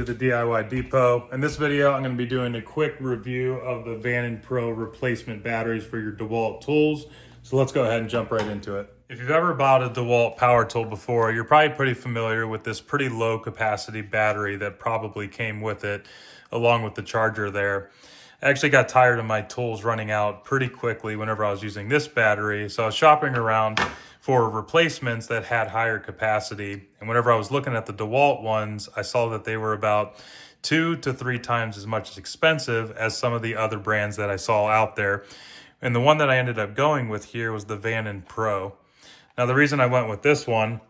to the DIY Depot. In this video, I'm going to be doing a quick review of the VanonPro replacement batteries for your DeWalt tools. So let's go ahead and jump right into it. If you've ever bought a DeWalt power tool before, you're probably pretty familiar with this pretty low capacity battery that probably came with it, along with the charger there. I actually got tired of my tools running out pretty quickly whenever I was using this battery. So I was shopping around for replacements that had higher capacity. And whenever I was looking at the DeWalt ones, I saw that they were about 2 to 3 times as much expensive as some of the other brands that I saw out there. And the one that I ended up going with here was the VanonPro. Now, the reason I went with this one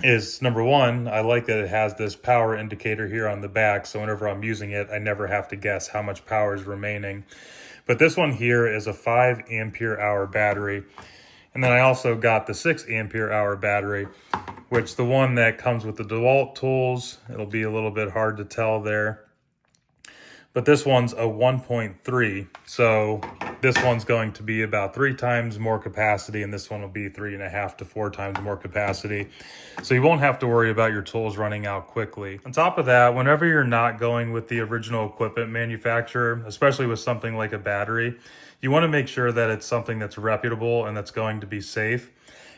is, number one, I like that it has this power indicator here on the back, so whenever I'm using it, I never have to guess how much power is remaining. But this one here is a 5 ampere hour battery. And then I also got the 6 ampere hour battery, which the one that comes with the DeWalt tools, it'll be a little bit hard to tell there. But this one's a 1.3, so this one's going to be about 3 times more capacity, and this one will be 3.5 to 4 times more capacity. So you won't have to worry about your tools running out quickly. On top of that, whenever you're not going with the original equipment manufacturer, especially with something like a battery, you want to make sure that it's something that's reputable and that's going to be safe.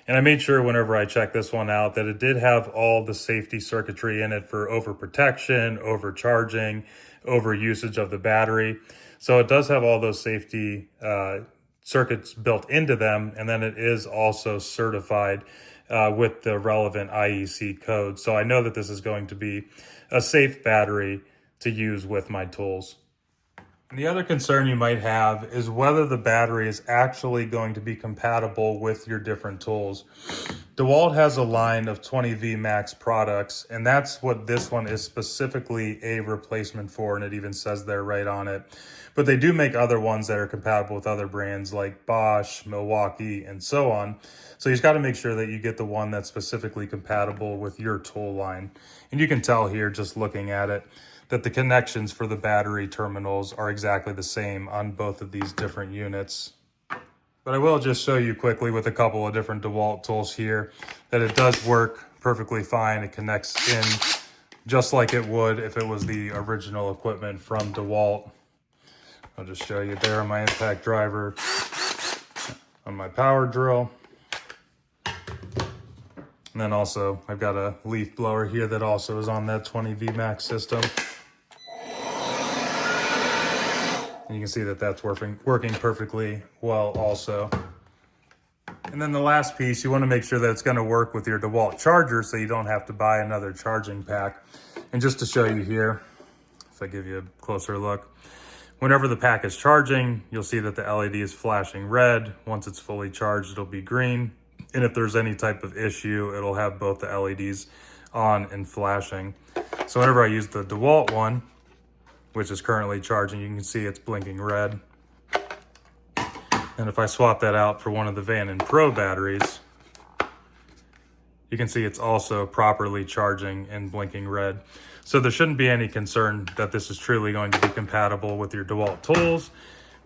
And I made sure whenever I checked this one out that it did have all the safety circuitry in it for overprotection, overcharging, over usage of the battery. So it does have all those safety circuits built into them, and then it is also certified with the relevant IEC code. So I know that this is going to be a safe battery to use with my tools. And the other concern you might have is whether the battery is actually going to be compatible with your different tools. DeWalt has a line of 20V Max products, and that's what this one is specifically a replacement for, and it even says there right on it. But they do make other ones that are compatible with other brands like Bosch, Milwaukee, and so on. So you just got to make sure that you get the one that's specifically compatible with your tool line. And you can tell here just looking at it that the connections for the battery terminals are exactly the same on both of these different units. But I will just show you quickly with a couple of different DeWalt tools here that it does work perfectly fine. It connects in just like it would if it was the original equipment from DeWalt. I'll just show you there on my impact driver, on my power drill. And then also I've got a leaf blower here that also is on that 20V Max system. And you can see that that's working perfectly well also. And then the last piece, you want to make sure that it's going to work with your DeWalt charger so you don't have to buy another charging pack. And just to show you here, if I give you a closer look, whenever the pack is charging, you'll see that the LED is flashing red. Once it's fully charged, it'll be green. And if there's any type of issue, it'll have both the LEDs on and flashing. So whenever I use the DeWalt one, which is currently charging, you can see it's blinking red. And if I swap that out for one of the VanonPro batteries, you can see it's also properly charging and blinking red. So there shouldn't be any concern that this is truly going to be compatible with your DeWalt tools,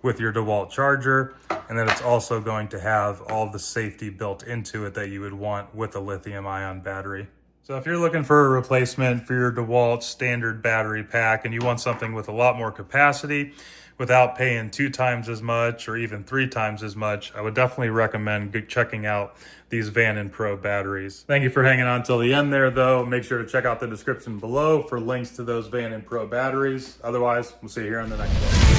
with your DeWalt charger, and that it's also going to have all the safety built into it that you would want with a lithium-ion battery. So if you're looking for a replacement for your DeWalt standard battery pack and you want something with a lot more capacity without paying 2 times as much or even 3 times as much, I would definitely recommend checking out these VanonPro batteries. Thank you for hanging on till the end there though. Make sure to check out the description below for links to those VanonPro batteries. Otherwise, we'll see you here on the next one.